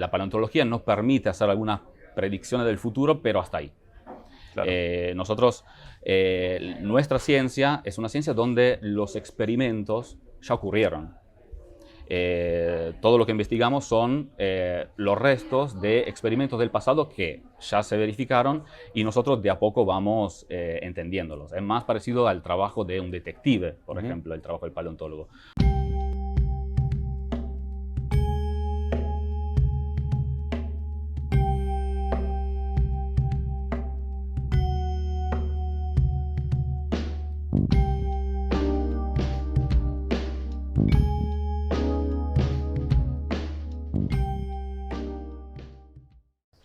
la paleontología nos permite hacer algunas predicciones del futuro, pero hasta ahí. Claro. Nuestra ciencia es una ciencia donde los experimentos ya ocurrieron. Todo lo que investigamos son los restos de experimentos del pasado que ya se verificaron y nosotros de a poco vamos entendiéndolos. Es más parecido al trabajo de un detective, por ejemplo, el trabajo del paleontólogo.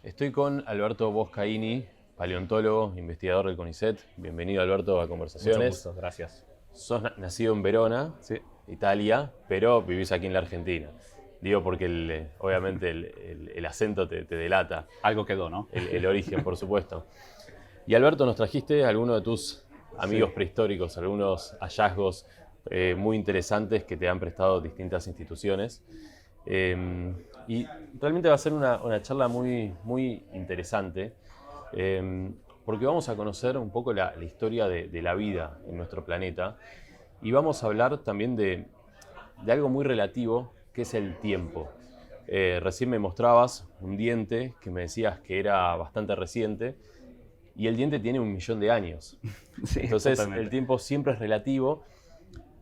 Estoy con Alberto Boscaini, paleontólogo, investigador del CONICET. Bienvenido, Alberto, a Conversaciones. Mucho gusto, gracias. Sos nacido en Verona, Sí. Italia, pero vivís aquí en la Argentina. Digo porque obviamente el acento te delata. Algo quedó, ¿no? El origen, por supuesto. Y Alberto, nos trajiste a alguno de tus amigos prehistóricos, algunos hallazgos muy interesantes que te han prestado distintas instituciones. Y realmente va a ser una charla muy interesante, porque vamos a conocer un poco la historia de la vida en nuestro planeta y vamos a hablar también de algo muy relativo, que es el tiempo. Recién me mostrabas un diente que me decías que era bastante reciente y el diente tiene 1 millón de años. Sí, Entonces totalmente. el tiempo siempre es relativo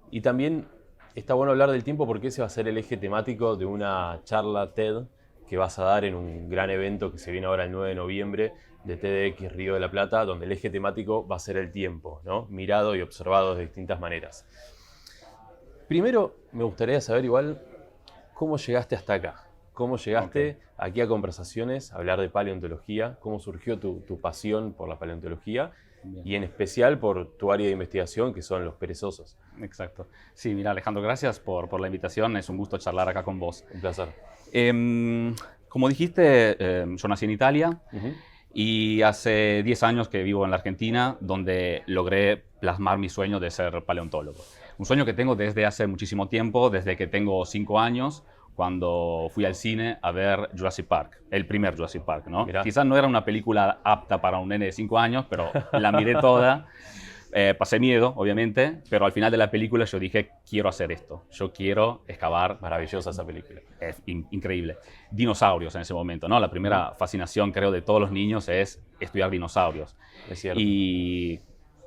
y también está bueno hablar del tiempo porque ese va a ser el eje temático de una charla TED que vas a dar en un gran evento que se viene ahora el 9 de noviembre de TEDx Río de la Plata, donde el eje temático va a ser el tiempo, ¿no? Mirado y observado de distintas maneras. Primero, me gustaría saber igual cómo llegaste hasta acá. ¿Cómo llegaste aquí a Conversaciones a hablar de paleontología? ¿Cómo surgió tu pasión por la paleontología? Bien. Y en especial por tu área de investigación, que son los perezosos. Exacto. Sí, mira, Alejandro, gracias por la invitación. Es un gusto charlar acá con vos. Un placer. Como dijiste, yo nací en Italia Ujú. y hace 10 años que vivo en la Argentina, donde logré plasmar mi sueño de ser paleontólogo. Un sueño que tengo desde hace muchísimo tiempo, desde que tengo 5 años, cuando fui al cine a ver Jurassic Park, el primer Jurassic Park, ¿no? Mirá. Quizás no era una película apta para un nene de 5 años, pero la miré toda. Pasé miedo, obviamente, pero al final de la película yo dije, quiero hacer esto. Yo quiero excavar. Maravillosa esa película. Es increíble. Dinosaurios en ese momento, ¿no? La primera fascinación, creo, de todos los niños es estudiar dinosaurios. Es cierto. Y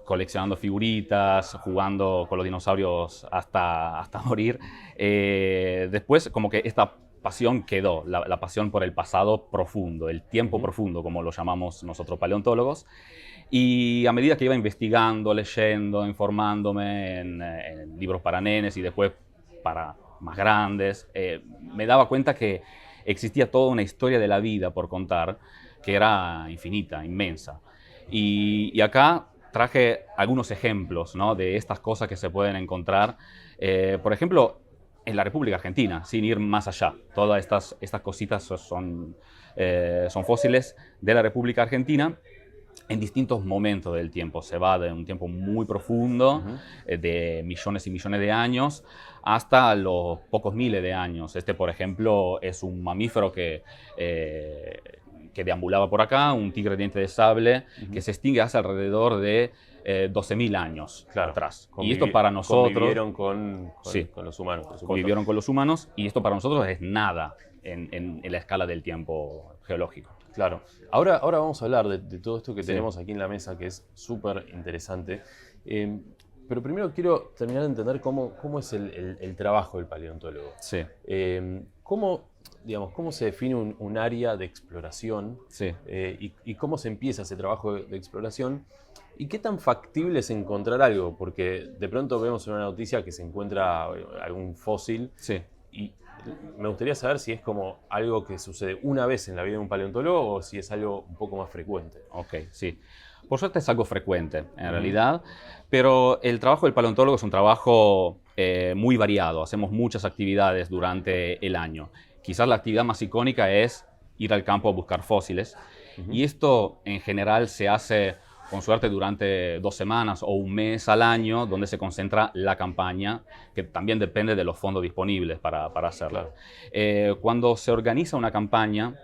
coleccionando figuritas, jugando con los dinosaurios hasta morir. Después, como que esta pasión quedó, la pasión por el pasado profundo, el tiempo profundo, como lo llamamos nosotros paleontólogos. Y a medida que iba investigando, leyendo, informándome en libros para nenes y después para más grandes, me daba cuenta que existía toda una historia de la vida por contar que era infinita, inmensa. Y acá traje algunos ejemplos, ¿no?, de estas cosas que se pueden encontrar. Por ejemplo, en la República Argentina, sin ir más allá. Todas estas cositas son fósiles de la República Argentina en distintos momentos del tiempo. Se va de un tiempo muy profundo, de millones y millones de años, hasta los pocos miles de años. Este, por ejemplo, es un mamífero que deambulaba por acá, un tigre de diente de sable, que se extingue hace alrededor de 12.000 años atrás. Y esto para nosotros... Convivieron con Sí. los humanos, por supuesto. Convivieron con los humanos, y esto para nosotros es nada en la escala del tiempo geológico. Claro. Ahora vamos a hablar de todo esto que tenemos aquí en la mesa, que es súper interesante. Pero primero quiero terminar de entender cómo es el trabajo del paleontólogo. Sí. ¿Cómo se define un área de exploración? Sí. Y cómo se empieza ese trabajo de exploración. ¿Y qué tan factible es encontrar algo? Porque de pronto vemos en una noticia que se encuentra algún fósil. Sí. Y me gustaría saber si es como algo que sucede una vez en la vida de un paleontólogo o si es algo un poco más frecuente. Ok, sí. Por suerte es algo frecuente, en realidad, pero el trabajo del paleontólogo es un trabajo muy variado. Hacemos muchas actividades durante el año. Quizás la actividad más icónica es ir al campo a buscar fósiles. Y esto, en general, se hace con suerte durante 2 semanas o un mes al año, donde se concentra la campaña, que también depende de los fondos disponibles para hacerla. Cuando se organiza una campaña,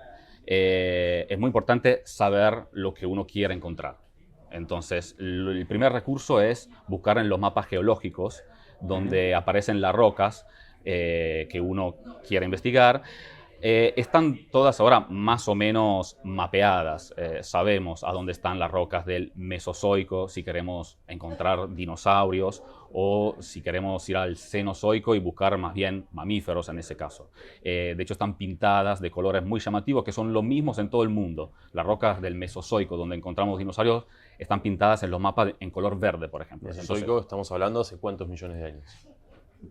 es muy importante saber lo que uno quiere encontrar. Entonces, el primer recurso es buscar en los mapas geológicos, donde aparecen las rocas que uno quiere investigar. Están todas ahora más o menos mapeadas. Sabemos a dónde están las rocas del Mesozoico, si queremos encontrar dinosaurios, o si queremos ir al Cenozoico y buscar más bien mamíferos en ese caso. De hecho, están pintadas de colores muy llamativos, que son los mismos en todo el mundo. Las rocas del Mesozoico, donde encontramos dinosaurios, están pintadas en los mapas en color verde, por ejemplo. Mesozoico, estamos hablando hace cuántos millones de años.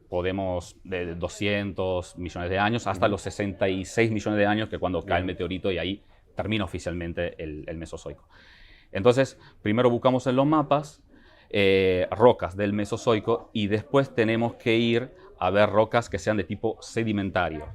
Podemos de 200 millones de años hasta los 66 millones de años, que cuando cae el meteorito, y ahí termina oficialmente el Mesozoico. Entonces, primero buscamos en los mapas rocas del Mesozoico, y después tenemos que ir a ver rocas que sean de tipo sedimentario.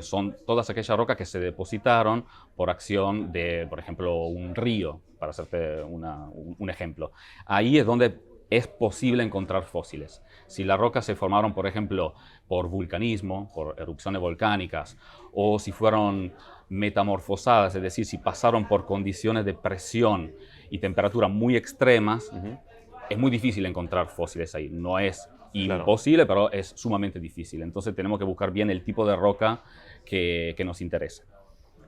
Son todas aquellas rocas que se depositaron por acción de, por ejemplo, un río, para hacerte un ejemplo. Ahí es donde es posible encontrar fósiles. Si las rocas se formaron, por ejemplo, por vulcanismo, por erupciones volcánicas, o si fueron metamorfosadas, es decir, si pasaron por condiciones de presión y temperatura muy extremas, es muy difícil encontrar fósiles ahí. No es imposible, pero es sumamente difícil. Entonces tenemos que buscar bien el tipo de roca que nos interesa.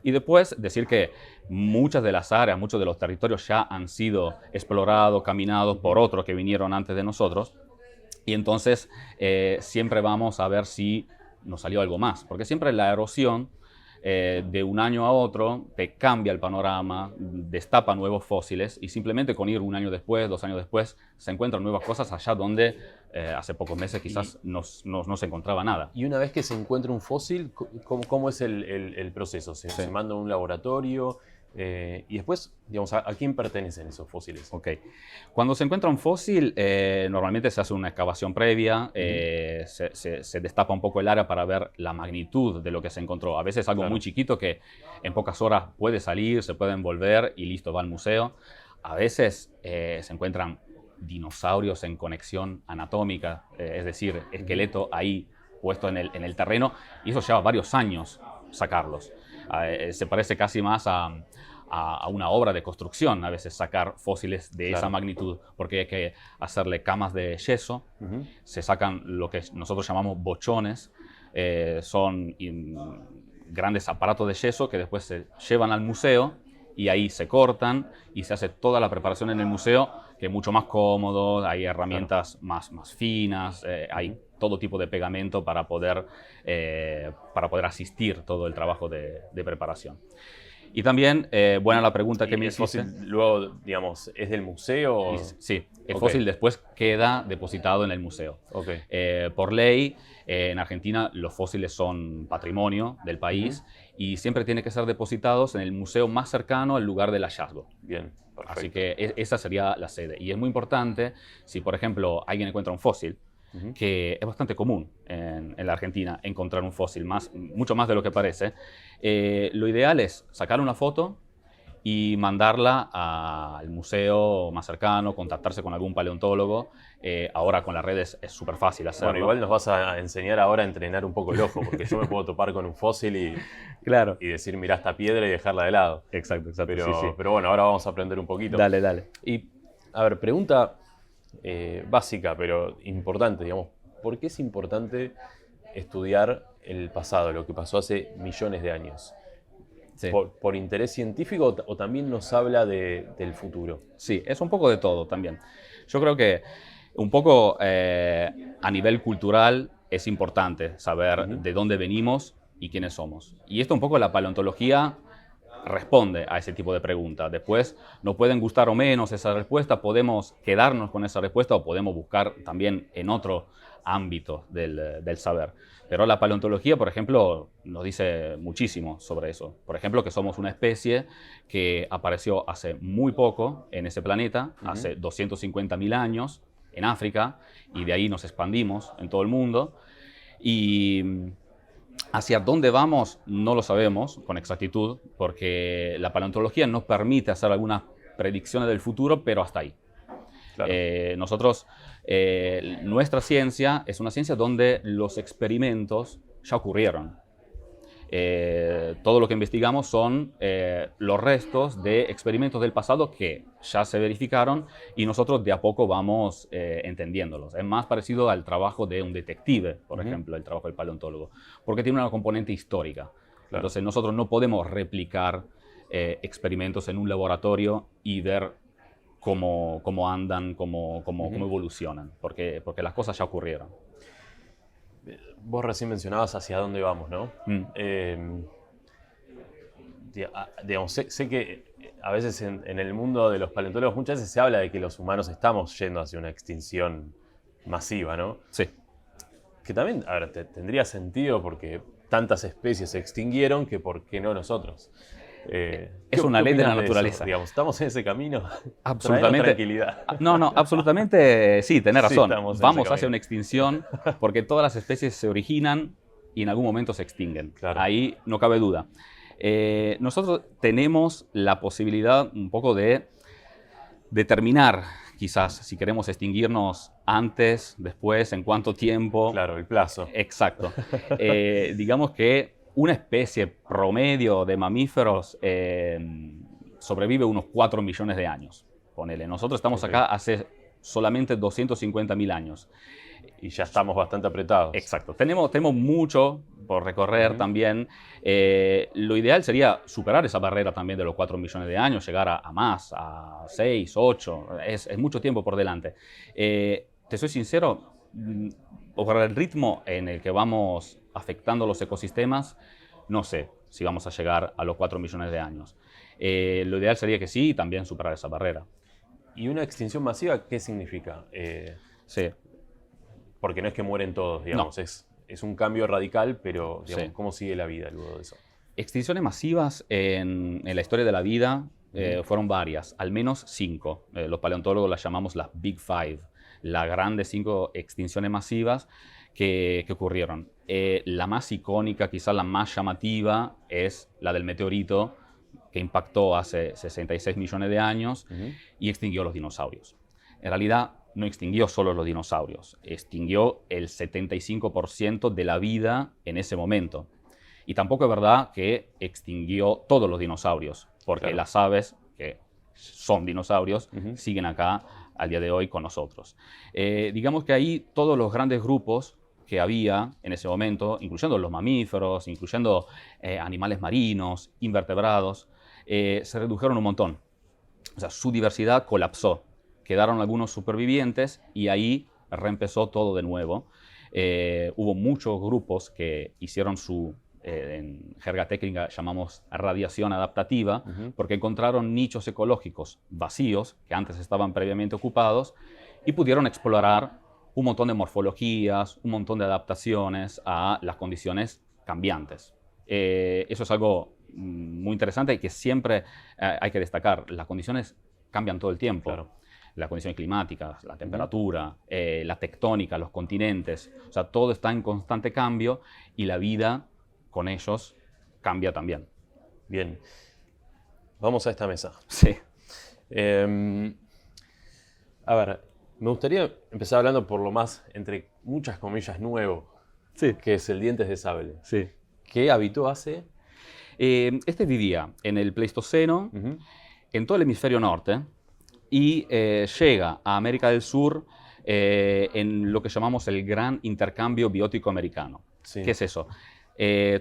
Y después decir que muchas de las áreas, muchos de los territorios ya han sido explorados, caminados por otros que vinieron antes de nosotros. Y entonces siempre vamos a ver si nos salió algo más. Porque siempre la erosión de un año a otro te cambia el panorama, destapa nuevos fósiles, y simplemente con ir un año después, 2 años después, se encuentran nuevas cosas allá donde hace pocos meses quizás no se encontraba nada. Y una vez que se encuentra un fósil, ¿cómo es el proceso? ¿Se manda a un laboratorio? Y después, digamos, ¿a quién pertenecen esos fósiles? Ok. Cuando se encuentra un fósil, normalmente se hace una excavación previa, se destapa un poco el área para ver la magnitud de lo que se encontró. A veces algo muy chiquito que en pocas horas puede salir, se puede envolver y listo, va al museo. A veces se encuentran dinosaurios en conexión anatómica, es decir, esqueleto ahí puesto en el terreno, y eso lleva varios años sacarlos. Se parece casi más a una obra de construcción, a veces sacar fósiles de esa magnitud, porque hay que hacerle camas de yeso, se sacan lo que nosotros llamamos bochones, son grandes aparatos de yeso que después se llevan al museo, y ahí se cortan y se hace toda la preparación en el museo, que es mucho más cómodo, hay herramientas más finas, hay todo tipo de pegamento para poder asistir todo el trabajo de preparación. Y también, buena la pregunta que me hiciste. ¿El fósil luego, digamos, es del museo? Sí, el fósil después queda depositado en el museo. Por ley, en Argentina los fósiles son patrimonio del país, y siempre tienen que ser depositados en el museo más cercano al lugar del hallazgo. Bien, perfecto. Así que esa sería la sede. Y es muy importante, si por ejemplo alguien encuentra un fósil, que es bastante común en la Argentina encontrar un fósil, mucho más de lo que parece, lo ideal es sacar una foto y mandarla al museo más cercano, contactarse con algún paleontólogo. Ahora con las redes es súper fácil hacerlo. Bueno, igual nos vas a enseñar ahora a entrenar un poco el ojo, porque yo me puedo topar con un fósil y decir, mirá esta piedra, y dejarla de lado. Exacto. Pero bueno, ahora vamos a aprender un poquito. Dale. Y, a ver, pregunta básica, pero importante, digamos. ¿Por qué es importante estudiar el pasado, lo que pasó hace millones de años? Sí. ¿Por interés científico o también nos habla del futuro? Sí, es un poco de todo también. Yo creo que un poco a nivel cultural es importante saber de dónde venimos y quiénes somos. Y esto un poco la paleontología responde a ese tipo de preguntas. Después nos pueden gustar o menos esa respuesta, podemos quedarnos con esa respuesta o podemos buscar también en otro ámbito del saber. Pero la paleontología, por ejemplo, nos dice muchísimo sobre eso. Por ejemplo, que somos una especie que apareció hace muy poco en ese planeta, hace 250.000 años, en África, y de ahí nos expandimos en todo el mundo. Y hacia dónde vamos no lo sabemos con exactitud, porque la paleontología nos permite hacer algunas predicciones del futuro, pero hasta ahí. Claro. Nuestra ciencia es una ciencia donde los experimentos ya ocurrieron. Todo lo que investigamos son los restos de experimentos del pasado que ya se verificaron y nosotros de a poco vamos entendiéndolos. Es más parecido al trabajo de un detective, por ejemplo, el trabajo del paleontólogo, porque tiene una componente histórica. Claro. Entonces nosotros no podemos replicar experimentos en un laboratorio y ver cómo andan, cómo evolucionan, porque las cosas ya ocurrieron. Vos recién mencionabas hacia dónde vamos, ¿no? Digamos, sé que a veces en el mundo de los paleontólogos muchas veces se habla de que los humanos estamos yendo hacia una extinción masiva, ¿no? Sí. Que también, a ver, tendría sentido porque tantas especies se extinguieron que ¿por qué no nosotros? Es una ley de la naturaleza. Digamos, ¿estamos en ese camino? Absolutamente. Tranquilidad. No, absolutamente sí, tenés razón. Sí, vamos hacia una extinción porque todas las especies se originan y en algún momento se extinguen. Claro. Ahí no cabe duda. Nosotros tenemos la posibilidad un poco de determinar, quizás, si queremos extinguirnos antes, después, en cuánto tiempo. Claro, el plazo. Exacto. Digamos que una especie promedio de mamíferos sobrevive unos 4 millones de años. Ponele. Nosotros estamos acá hace solamente 250.000 años. Y ya estamos bastante apretados. Exacto. Tenemos mucho por recorrer también. Lo ideal sería superar esa barrera también de los 4 millones de años, llegar a más, a 6, 8. Es mucho tiempo por delante. Te soy sincero, por el ritmo en el que vamos afectando los ecosistemas, no sé si vamos a llegar a los 4 millones de años. Lo ideal sería que sí, y también superar esa barrera. ¿Y una extinción masiva qué significa? Sí. Porque no es que mueren todos, digamos, No. Es un cambio radical, pero digamos, Sí. ¿cómo sigue la vida luego de eso? Extinciones masivas en la historia de la vida fueron varias, al menos 5. Los paleontólogos las llamamos las Big Five, las grandes 5 extinciones masivas que ocurrieron. La más icónica, quizás la más llamativa, es la del meteorito que impactó hace 66 millones de años y extinguió los dinosaurios. En realidad, no extinguió solo los dinosaurios, extinguió el 75% de la vida en ese momento. Y tampoco es verdad que extinguió todos los dinosaurios, porque claro, las aves, que son dinosaurios, siguen acá al día de hoy con nosotros. Digamos que ahí todos los grandes grupos que había en ese momento, incluyendo los mamíferos, incluyendo animales marinos, invertebrados, se redujeron un montón. O sea, su diversidad colapsó. Quedaron algunos supervivientes y ahí reempezó todo de nuevo. Hubo muchos grupos que hicieron en jerga técnica llamamos radiación adaptativa, porque encontraron nichos ecológicos vacíos que antes estaban previamente ocupados y pudieron explorar un montón de morfologías, un montón de adaptaciones a las condiciones cambiantes. Eso es algo muy interesante y que siempre hay que destacar. Las condiciones cambian todo el tiempo. Claro. Las condiciones climáticas, la temperatura, la tectónica, los continentes. O sea, todo está en constante cambio y la vida con ellos cambia también. Bien. Vamos a esta mesa. Sí. A ver, me gustaría empezar hablando por lo más, entre muchas comillas, nuevo, Sí. que es el dientes de sable. Sí. ¿Qué habitó hace? Este vivía en el Pleistoceno, en todo el hemisferio norte, y llega a América del Sur en lo que llamamos el Gran Intercambio Biótico Americano. Sí. ¿Qué es eso?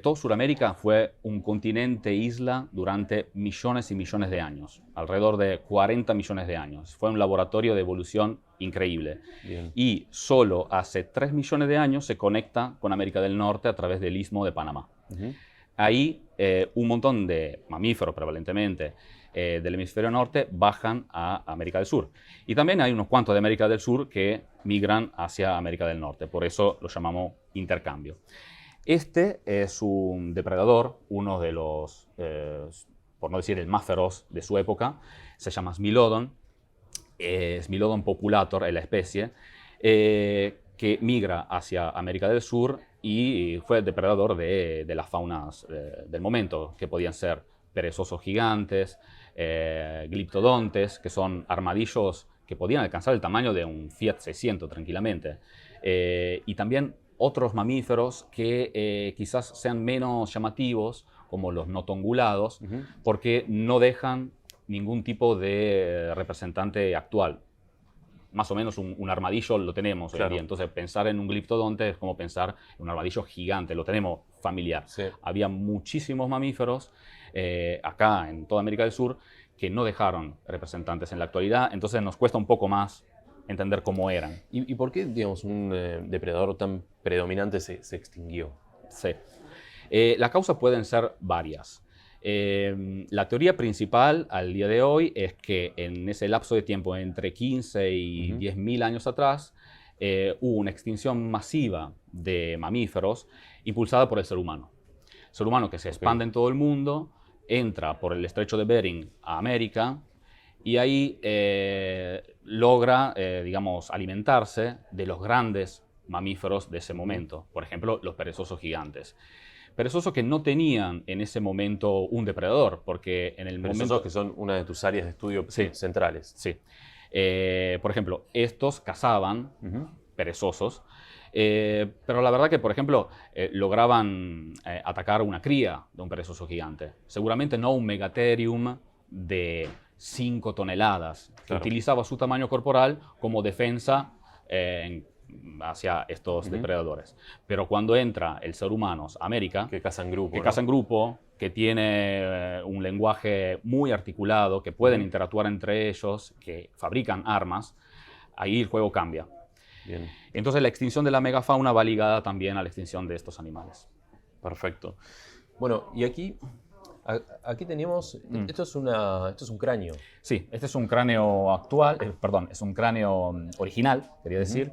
Todo Sudamérica fue un continente isla durante millones y millones de años, alrededor de 40 millones de años. Fue un laboratorio de evolución increíble. Bien. Y solo hace 3 millones de años se conecta con América del Norte a través del Istmo de Panamá. Ahí un montón de mamíferos prevalentemente del hemisferio norte bajan a América del Sur. Y también hay unos cuantos de América del Sur que migran hacia América del Norte, por eso lo llamamos intercambio. Este es un depredador, uno de los, por no decir el más feroz de su época, se llama Smilodon, Smilodon populator es la especie, que migra hacia América del Sur y fue depredador de las faunas del momento, que podían ser perezosos gigantes, gliptodontes, que son armadillos que podían alcanzar el tamaño de un Fiat 600 tranquilamente. Y también otros mamíferos que quizás sean menos llamativos, como los notongulados, porque no dejan ningún tipo de representante actual. Más o menos un armadillo lo tenemos hoy en día. Entonces, pensar en un gliptodonte es como pensar en un armadillo gigante, lo tenemos familiar. Sí. Había muchísimos mamíferos acá en toda América del Sur que no dejaron representantes en la actualidad, entonces nos cuesta un poco más entender cómo eran. ¿Y por qué, digamos, un depredador tan predominante se extinguió? Sí. Las causas pueden ser varias. La teoría principal al día de hoy es que en ese lapso de tiempo entre 15 y 10.000 años atrás hubo una extinción masiva de mamíferos impulsada por el ser humano. El ser humano que se expande en todo el mundo, entra por el estrecho de Bering a América y ahí logra, digamos, alimentarse de los grandes mamíferos de ese momento. Por ejemplo, los perezosos gigantes. Perezosos que no tenían en ese momento un depredador, porque en el momento... que son una de tus áreas de estudio centrales. Sí. Por ejemplo, estos cazaban perezosos, pero la verdad que, por ejemplo, lograban atacar una cría de un perezoso gigante. Seguramente no un megatherium de 5 toneladas, que utilizaba su tamaño corporal como defensa hacia estos depredadores. Pero cuando entra el ser humano a América, que caza en grupo, que tiene un lenguaje muy articulado, que pueden interactuar entre ellos, que fabrican armas, ahí el juego cambia. Bien. Entonces la extinción de la megafauna va ligada también a la extinción de estos animales. Perfecto. Bueno, y aquí tenemos, esto es un cráneo. Sí, este es un cráneo actual, perdón, es un cráneo original, quería decir,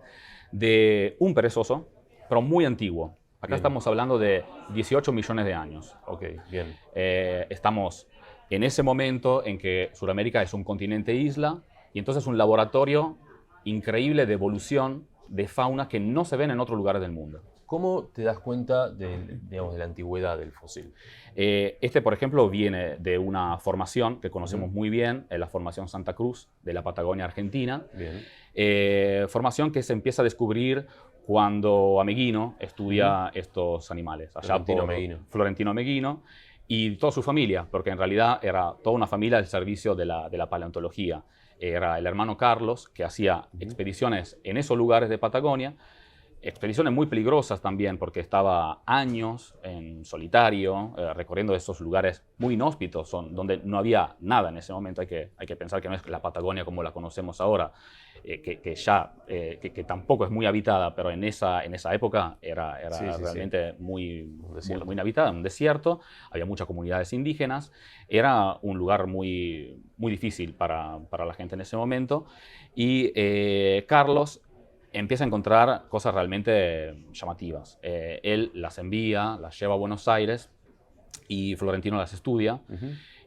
de un perezoso, pero muy antiguo. Acá estamos hablando de 18 millones de años. Ok, bien. Estamos en ese momento en que Sudamérica es un continente isla y entonces un laboratorio increíble de evolución de fauna que no se ven en otros lugares del mundo. ¿Cómo te das cuenta de la antigüedad del fósil? Este, por ejemplo, viene de una formación que conocemos muy bien, la formación Santa Cruz de la Patagonia Argentina. Bien. Formación que se empieza a descubrir cuando Ameghino estudia estos animales. Allá Florentino Ameghino y toda su familia, porque en realidad era toda una familia al servicio de la paleontología. Era el hermano Carlos, que hacía expediciones en esos lugares de Patagonia, expediciones muy peligrosas también, porque estaba años en solitario, recorriendo esos lugares muy inhóspitos, donde no había nada en ese momento. Hay que pensar que no es la Patagonia como la conocemos ahora, que tampoco es muy habitada, pero en esa época era realmente muy inhabitada, un desierto, había muchas comunidades indígenas, era un lugar muy, muy difícil para la gente en ese momento, y Carlos empieza a encontrar cosas realmente llamativas. Él las envía, las lleva a Buenos Aires y Florentino las estudia.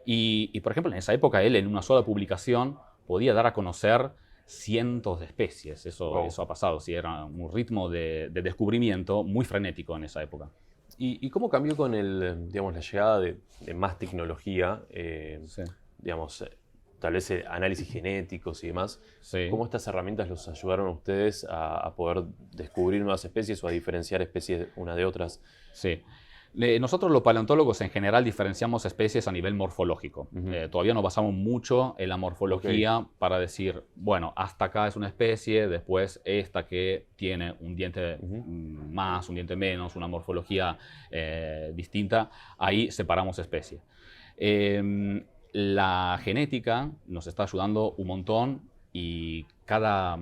Y, por ejemplo, en esa época él en una sola publicación podía dar a conocer cientos de especies. Eso ha pasado. Sí, era un ritmo de descubrimiento muy frenético en esa época. ¿Y cómo cambió con la llegada de más tecnología? Digamos, tal vez análisis genéticos y demás. Sí. ¿Cómo estas herramientas los ayudaron a ustedes a poder descubrir nuevas especies o a diferenciar especies una de otras? Sí. Nosotros los paleontólogos en general diferenciamos especies a nivel morfológico. Todavía nos basamos mucho en la morfología para decir, bueno, hasta acá es una especie, después esta que tiene un diente más, un diente menos, una morfología distinta, ahí separamos especies. La genética nos está ayudando un montón y cada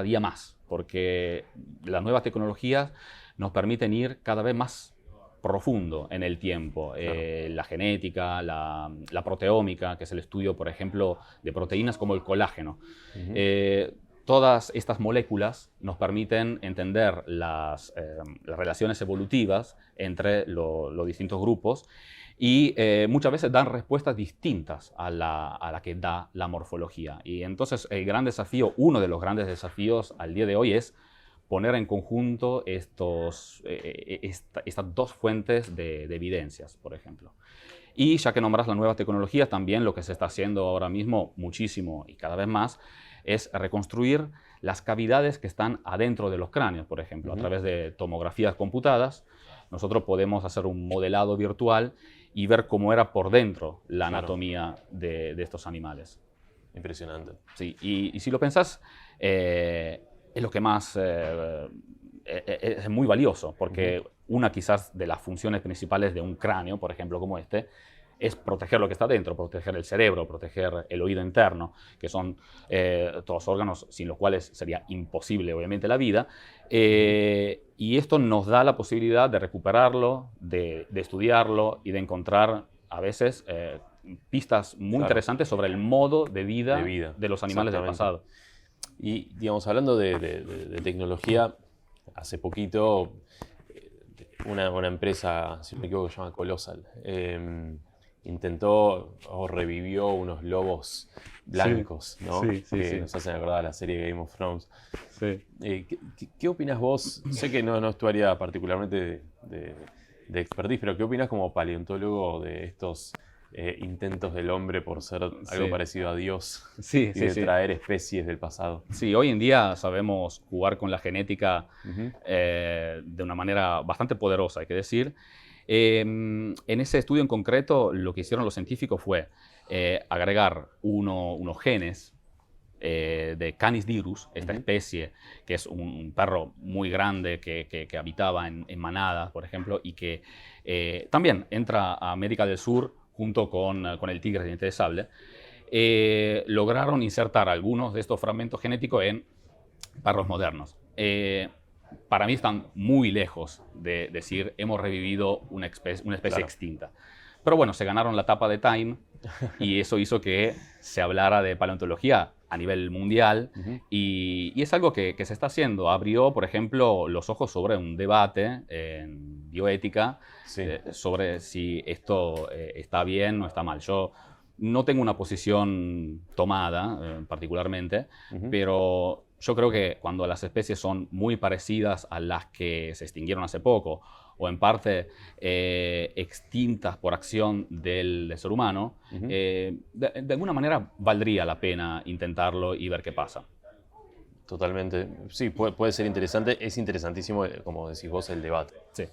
día más, porque las nuevas tecnologías nos permiten ir cada vez más profundo en el tiempo. La genética, la proteómica, que es el estudio, por ejemplo, de proteínas como el colágeno. Todas estas moléculas nos permiten entender las relaciones evolutivas entre los distintos grupos y muchas veces dan respuestas distintas a la que da la morfología. Y entonces el gran desafío, uno de los grandes desafíos al día de hoy es poner en conjunto estas dos fuentes de evidencias, por ejemplo. Y ya que nombras la nueva tecnología, también lo que se está haciendo ahora mismo muchísimo y cada vez más es reconstruir las cavidades que están adentro de los cráneos, por ejemplo, a través de tomografías computadas. Nosotros podemos hacer un modelado virtual y ver cómo era por dentro la anatomía de estos animales. Impresionante. Sí, y si lo pensás, es lo que más es muy valioso, porque una quizás de las funciones principales de un cráneo, por ejemplo, como este, es proteger lo que está dentro, proteger el cerebro, proteger el oído interno, que son todos órganos sin los cuales sería imposible, obviamente, la vida. Y esto nos da la posibilidad de recuperarlo, de estudiarlo y de encontrar, a veces, pistas muy interesantes sobre el modo de vida de los animales del pasado. Y, digamos, hablando de tecnología, hace poquito una empresa, si no me equivoco, que se llama Colossal, intentó o revivió unos lobos blancos, ¿no? Que nos hacen acordar a la serie Game of Thrones. ¿Qué opinas vos? Sé que no es tu área particularmente de expertise, pero ¿qué opinas como paleontólogo de estos intentos del hombre por ser algo parecido a Dios y de traer especies del pasado? Sí, hoy en día sabemos jugar con la genética de una manera bastante poderosa, hay que decir. En ese estudio en concreto, lo que hicieron los científicos fue agregar unos genes de Canis dirus, esta especie que es un perro muy grande que habitaba en manadas, por ejemplo, y que también entra a América del Sur junto con el tigre de diente de sable. Lograron insertar algunos de estos fragmentos genéticos en perros modernos. Para mí están muy lejos de decir hemos revivido una especie extinta. Pero bueno, se ganaron la tapa de Time y eso hizo que se hablara de paleontología a nivel mundial y es algo que se está haciendo. Abrió, por ejemplo, los ojos sobre un debate en bioética sobre si esto está bien o está mal. Yo no tengo una posición tomada particularmente, pero yo creo que cuando las especies son muy parecidas a las que se extinguieron hace poco o en parte extintas por acción del ser humano, de alguna manera valdría la pena intentarlo y ver qué pasa. Totalmente. Sí, puede ser interesante. Es interesantísimo, como decís vos, el debate. Sí.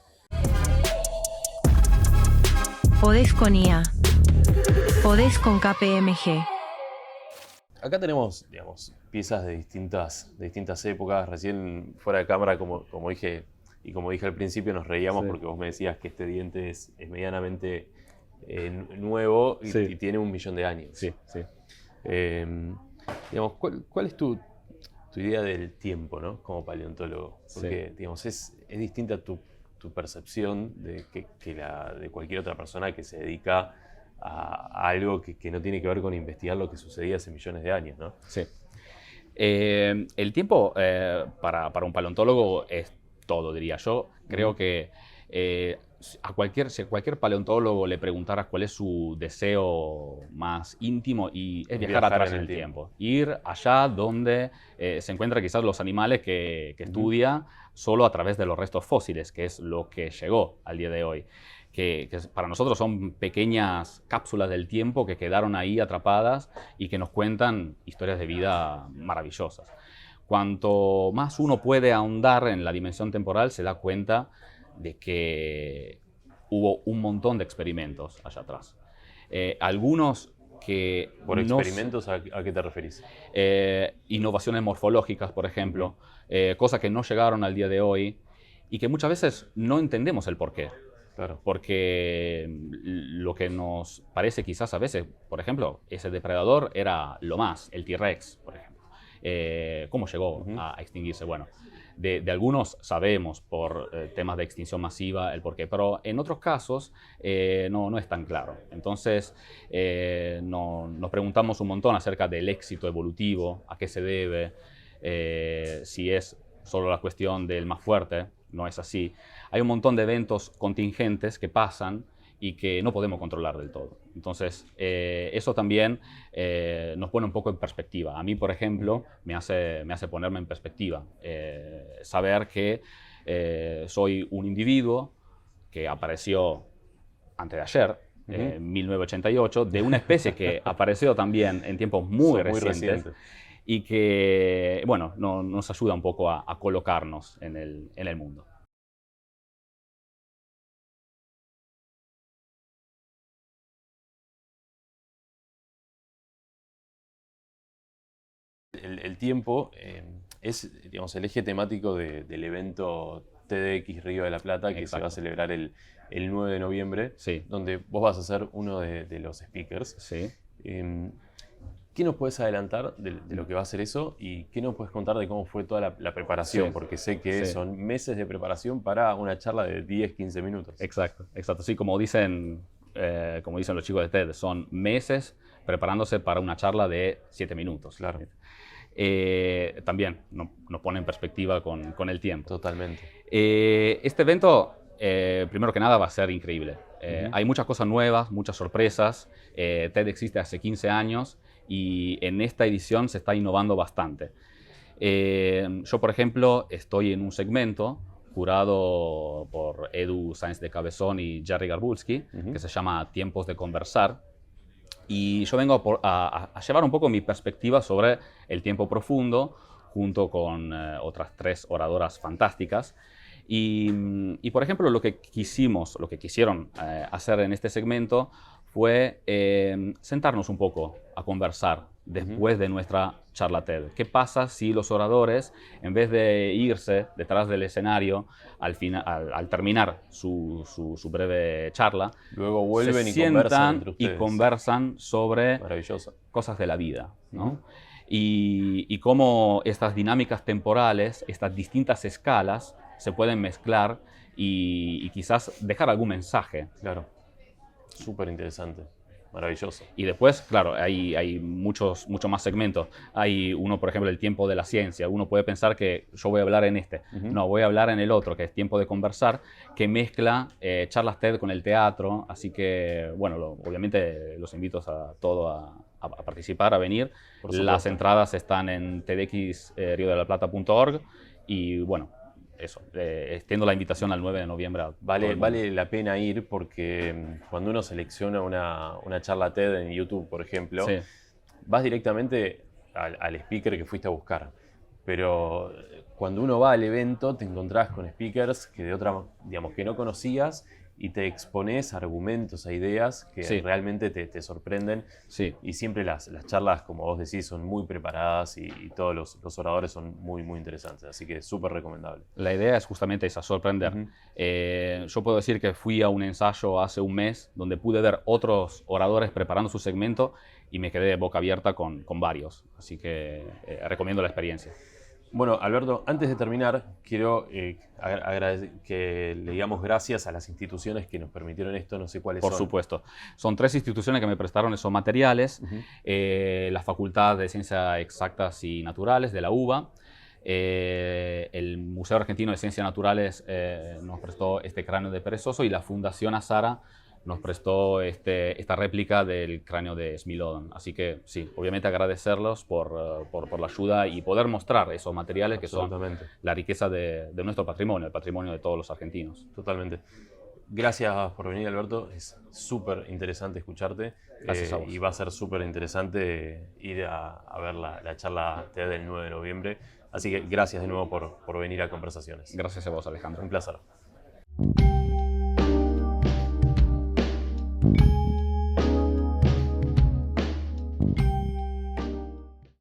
Podés con IA. Podés con KPMG. Acá tenemos, digamos, piezas de distintas épocas. Recién fuera de cámara, como dije, y como dije al principio, nos reíamos porque vos me decías que este diente es medianamente nuevo y tiene 1 millón de años. Sí. Digamos, ¿cuál es tu idea del tiempo, ¿no? Como paleontólogo? Porque digamos, es distinta tu percepción que la de cualquier otra persona que se dedica a algo que no tiene que ver con investigar lo que sucedía hace millones de años, ¿no? Sí. El tiempo para un paleontólogo es todo, diría yo. Creo que si a cualquier paleontólogo le preguntaras cuál es su deseo más íntimo, y es viajar atrás en el tiempo. Ir allá donde se encuentran quizás los animales que estudia solo a través de los restos fósiles, que es lo que llegó al día de hoy. Que para nosotros son pequeñas cápsulas del tiempo que quedaron ahí atrapadas y que nos cuentan historias de vida maravillosas. Cuanto más uno puede ahondar en la dimensión temporal, se da cuenta de que hubo un montón de experimentos allá atrás. Algunos que... ¿Por experimentos a qué te referís? Innovaciones morfológicas, por ejemplo, cosas que no llegaron al día de hoy y que muchas veces no entendemos el porqué. Claro. Porque lo que nos parece quizás a veces, por ejemplo, ese depredador era lo más, el T-Rex, por ejemplo. ¿Cómo llegó a extinguirse? Bueno, de algunos sabemos por temas de extinción masiva el porqué, pero en otros casos no es tan claro. Entonces nos preguntamos un montón acerca del éxito evolutivo, a qué se debe, si es solo la cuestión del más fuerte. No es así. Hay un montón de eventos contingentes que pasan y que no podemos controlar del todo. Entonces, eso también nos pone un poco en perspectiva. A mí, por ejemplo, me hace ponerme en perspectiva. Saber que soy un individuo que apareció antes de ayer 1988, de una especie que apareció también en tiempos muy recientes y que, bueno, nos ayuda un poco a colocarnos en el mundo. El tiempo es, digamos, el eje temático del evento TEDx Río de la Plata, que se va a celebrar el 9 de noviembre, Sí. donde vos vas a ser uno de los speakers. Sí. ¿Qué nos puedes adelantar de lo que va a ser eso y qué nos puedes contar de cómo fue toda la preparación? Sí. Porque sé que Sí. son meses de preparación para una charla de 10, 15 minutos. Exacto, exacto. Sí, como dicen los chicos de TED, son meses preparándose para una charla de 7 minutos. Claro. También nos pone en perspectiva con el tiempo. Totalmente. Este evento, primero que nada, va a ser increíble. Hay muchas cosas nuevas, muchas sorpresas. TED existe hace 15 años y en esta edición se está innovando bastante. Yo, por ejemplo, estoy en un segmento curado por Edu Sáenz de Cabezón y Jerry Garbulski, que se llama Tiempos de Conversar. Y yo vengo a llevar un poco mi perspectiva sobre el tiempo profundo, junto con otras 3 oradoras fantásticas. Y, por ejemplo, lo que quisieron hacer en este segmento fue sentarnos un poco a conversar después de nuestra charla TED. ¿Qué pasa si los oradores, en vez de irse detrás del escenario al terminar su breve charla, luego vuelven se y conversan sientan entre y ustedes? conversan sobre Maravilloso. cosas de la vida, ¿no? Y cómo estas dinámicas temporales, estas distintas escalas, se pueden mezclar y quizás dejar algún mensaje. Claro. Súper interesante. Maravilloso. Y después, claro, hay muchos más segmentos. Hay uno, por ejemplo, el tiempo de la ciencia. Uno puede pensar que yo voy a hablar en este. No, voy a hablar en el otro, que es tiempo de conversar, que mezcla charlas TED con el teatro. Así que, bueno, obviamente los invito a todos a participar, a venir. Las entradas están en tedxriodelaplata.org y, bueno, eso, extiendo la invitación al 9 de noviembre. Vale la pena ir porque cuando uno selecciona una charla TED en YouTube, por ejemplo, Sí. vas directamente al speaker que fuiste a buscar. Pero cuando uno va al evento te encontrás con speakers que digamos, que no conocías y te expones a argumentos, a ideas que Sí. realmente te sorprenden. Sí. Y siempre las charlas, como vos decís, son muy preparadas y todos los oradores son muy, muy interesantes. Así que súper recomendable. La idea es justamente esa, sorprender. Yo puedo decir que fui a un ensayo hace un mes donde pude ver otros oradores preparando su segmento y me quedé boca abierta con varios. Así que recomiendo la experiencia. Bueno, Alberto, antes de terminar, quiero agradecer que le digamos gracias a las instituciones que nos permitieron esto, no sé cuáles son. Por supuesto. Son 3 instituciones que me prestaron esos materiales. La Facultad de Ciencias Exactas y Naturales de la UBA, el Museo Argentino de Ciencias Naturales nos prestó este cráneo de perezoso y la Fundación Azara nos prestó esta réplica del cráneo de Smilodon. Así que sí, obviamente agradecerlos por la ayuda y poder mostrar esos materiales que son la riqueza de nuestro patrimonio, el patrimonio de todos los argentinos. Totalmente. Gracias por venir, Alberto. Es súper interesante escucharte. Gracias a vos. Y va a ser súper interesante ir a ver la charla TED del 9 de noviembre. Así que gracias de nuevo por venir a Conversaciones. Gracias a vos, Alejandro. Un placer.